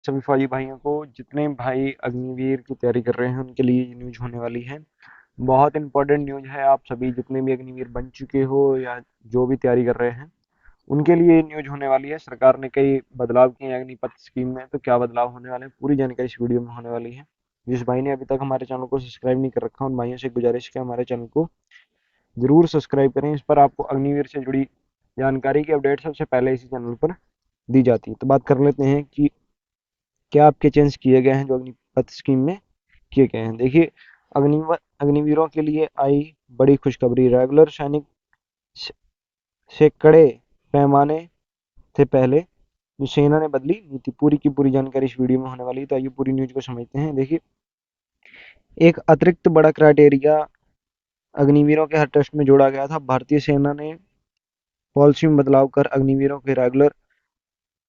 सभी फौजी भाइयों को, जितने भाई अग्निवीर की तैयारी कर रहे हैं उनके लिए ये न्यूज होने वाली है। बहुत इंपॉर्टेंट न्यूज है। आप सभी जितने भी अग्निवीर बन चुके हो या जो भी तैयारी कर रहे हैं उनके लिए ये न्यूज होने वाली है। सरकार ने कई बदलाव किए हैं अग्निपथ स्कीम में, तो क्या बदलाव होने वाले हैं पूरी जानकारी इस वीडियो में होने वाली है। जिस भाई ने अभी तक हमारे चैनल को सब्सक्राइब नहीं कर रखा उन भाइयों से गुजारिश है हमारे चैनल को जरूर सब्सक्राइब करें। इस पर आपको अग्निवीर से जुड़ी जानकारी की अपडेट सबसे पहले इसी चैनल पर दी जाती है। तो बात कर लेते हैं कि क्या आपके चेंज किए गए हैं जो अग्निपथ स्कीम में किए गए हैं। देखिए, अग्निवीरों के लिए आई बड़ी खुशखबरी। रेगुलर सैनिक से से कड़े पैमाने से पहले जो सेना ने बदली नीति, पूरी की पूरी जानकारी इस वीडियो में होने वाली है। तो आइए पूरी न्यूज को समझते हैं। देखिए, एक अतिरिक्त बड़ा क्राइटेरिया अग्निवीरों के हर टेस्ट में जोड़ा गया था। भारतीय सेना ने पॉलिसी में बदलाव कर अग्निवीरों के रेगुलर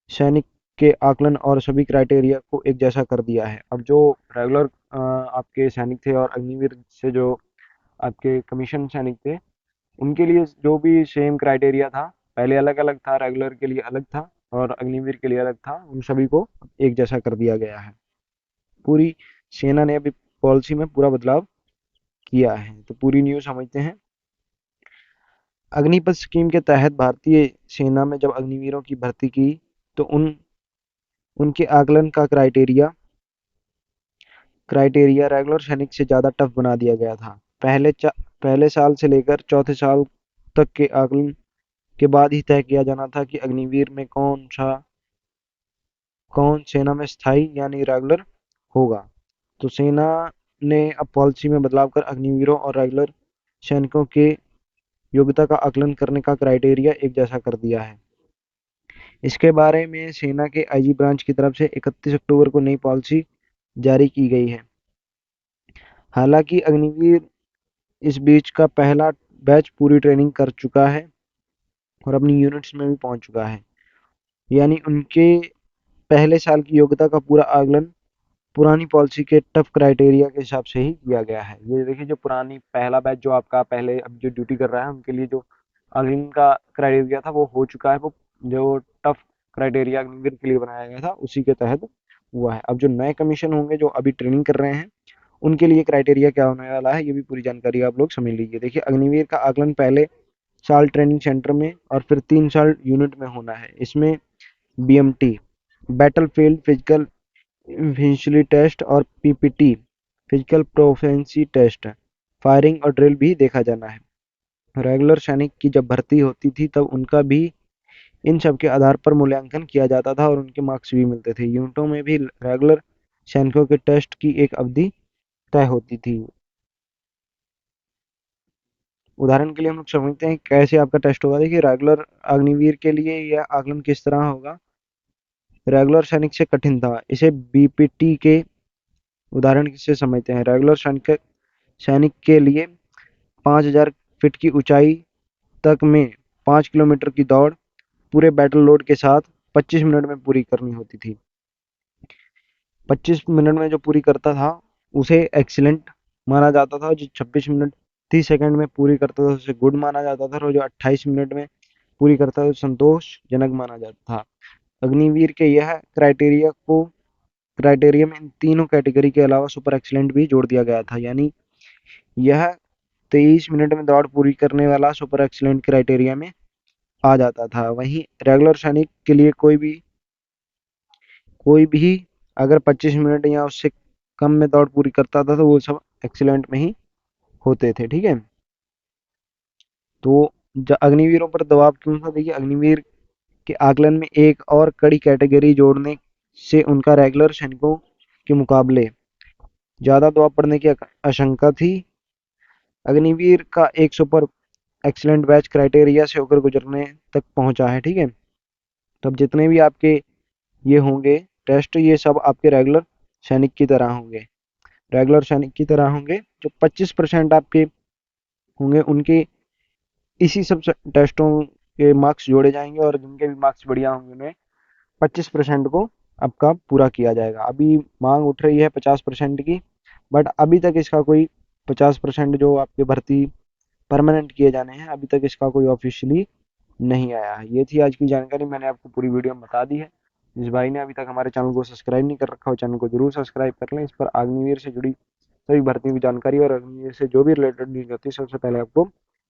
सैनिक के आकलन और सभी क्राइटेरिया को एक जैसा कर दिया है। अब जो रेगुलर आपके सैनिक थे और अग्निवीर से जो आपके कमीशन सैनिक थे उनके लिए जो भी सेम क्राइटेरिया था, पहले अलग अलग था, रेगुलर के लिए अलग था और अग्निवीर के लिए अलग था, उन सभी को एक जैसा कर दिया गया है। पूरी सेना ने अभी पॉलिसी में पूरा बदलाव किया है। तो पूरी न्यूज समझते हैं। अग्निपथ स्कीम के तहत भारतीय सेना में जब अग्निवीरों की भर्ती की तो उनके आकलन का क्राइटेरिया रेगुलर सैनिक से ज़्यादा टफ बना दिया गया था। पहले साल से लेकर चौथे साल तक के आकलन के बाद ही तय किया जाना था कि अग्निवीर में कौन सेना में स्थायी यानी रेगुलर होगा। तो सेना ने अब पॉलिसी में बदलाव कर अग्निवीरों और रेगुलर सैनिकों के योग्यता का आकलन करने का क्राइटेरिया एक जैसा कर दिया है। इसके बारे में सेना के आईजी ब्रांच की तरफ से 31 अक्टूबर को नई पॉलिसी जारी की गई है। हालांकि अग्निवीर इस बीच का पहला बैच पूरी ट्रेनिंग कर चुका है और अपनी यूनिट्स में भी पहुंच चुका है। यानी उनके पहले साल की योग्यता का पूरा आकलन पुरानी पॉलिसी के टफ क्राइटेरिया के हिसाब से ही किया गया है। ये देखिए, जो पुरानी पहला बैच जो आपका पहले अब जो ड्यूटी कर रहा है उनके लिए जो अग्निवीर का क्राइटेरिया था वो हो चुका है। वो जो टफ क्राइटेरिया अग्निवीर के लिए बनाया गया था उसी के तहत हुआ है। अब जो नए कमीशन होंगे जो अभी ट्रेनिंग कर रहे हैं उनके लिए क्राइटेरिया क्या होने वाला है ये भी पूरी जानकारी आप लोग समझ लीजिए। देखिए, अग्निवीर का आकलन पहले साल ट्रेनिंग सेंटर में और फिर 3 साल यूनिट में होना है। इसमें BMT battle field physical eventually test और PPT physical proficiency test firing और ड्रिल भी देखा जाना है। रेगुलर सैनिक की जब भर्ती होती थी तब उनका भी इन सब के आधार पर मूल्यांकन किया जाता था और उनके मार्क्स भी मिलते थे। यूनिटों में भी रेगुलर सैनिकों के टेस्ट की एक अवधि तय होती थी। उदाहरण के लिए हम लोग समझते हैं कैसे आपका टेस्ट होगा। देखिए, रेगुलर अग्निवीर के लिए यह आकलन किस तरह होगा। रेगुलर सैनिक से कठिन था, इसे बीपीटी के उदाहरण से समझते हैं। रेगुलर सैनिक के लिए 5,000 फीट की ऊंचाई तक में 5 किलोमीटर की दौड़ पूरे बैटल लोड के साथ 25 मिनट में पूरी करनी होती थी। 25 मिनट में जो पूरी करता था उसे एक्सीलेंट माना जाता था। जो 26 मिनट 30 सेकंड में पूरी करता था उसे गुड माना जाता था और जो 28 मिनट में पूरी करता था संतोषजनक माना जाता था। अग्निवीर के यह क्राइटेरिया में इन तीनों कैटेगरी के अलावा सुपर एक्सीलेंट भी जोड़ दिया गया था। यानी यह 23 मिनट में दौड़ पूरी करने वाला सुपर एक्सीलेंट क्राइटेरिया में आ जाता था। वहीं रेगुलर सैनिक के लिए कोई भी अगर 25 मिनट या उससे कम में दौड़ पूरी करता था तो वो सब एक्सीलेंट में ही होते थे। ठीक है। तो अग्निवीरों पर दबाव क्यों था। देखिए, अग्निवीर के आकलन में एक और कड़ी कैटेगरी जोड़ने से उनका रेगुलर सैनिकों के मुकाबले ज्यादा दबाव पड़ने की आशंका थी। अग्निवीर का एक सुपर एक्सीलेंट बैच क्राइटेरिया से होकर गुजरने तक पहुंचा है। ठीक है। तो अब जितने भी आपके ये होंगे टेस्ट, ये सब आपके रेगुलर सैनिक की तरह होंगे। रेगुलर सैनिक की तरह होंगे। जो 25% आपके होंगे उनके इसी सब टेस्टों के मार्क्स जोड़े जाएंगे और जिनके भी मार्क्स बढ़िया होंगे उन्हें 25% को आपका पूरा किया जाएगा। अभी मांग उठ रही है 50% की, बट अभी तक इसका कोई 50% जो आपके भर्ती परमानेंट किए जाने हैं अभी तक इसका कोई ऑफिशियली नहीं आया है। ये थी आज की जानकारी, मैंने आपको पूरी वीडियो में बता दी है। जिस भाई ने अभी तक हमारे चैनल को सब्सक्राइब नहीं कर रखा हो, चैनल को जरूर सब्सक्राइब कर लें। इस पर अग्निवीर से जुड़ी सभी भर्तियों की जानकारी और अग्निवीर से जो भी रिलेटेड न्यूज होती है सबसे पहले आपको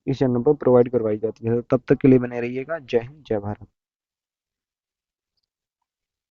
इस चैनल पर प्रोवाइड करवाई जाती है। तब तक के लिए बने रहिएगा। जय हिंद, जय भारत।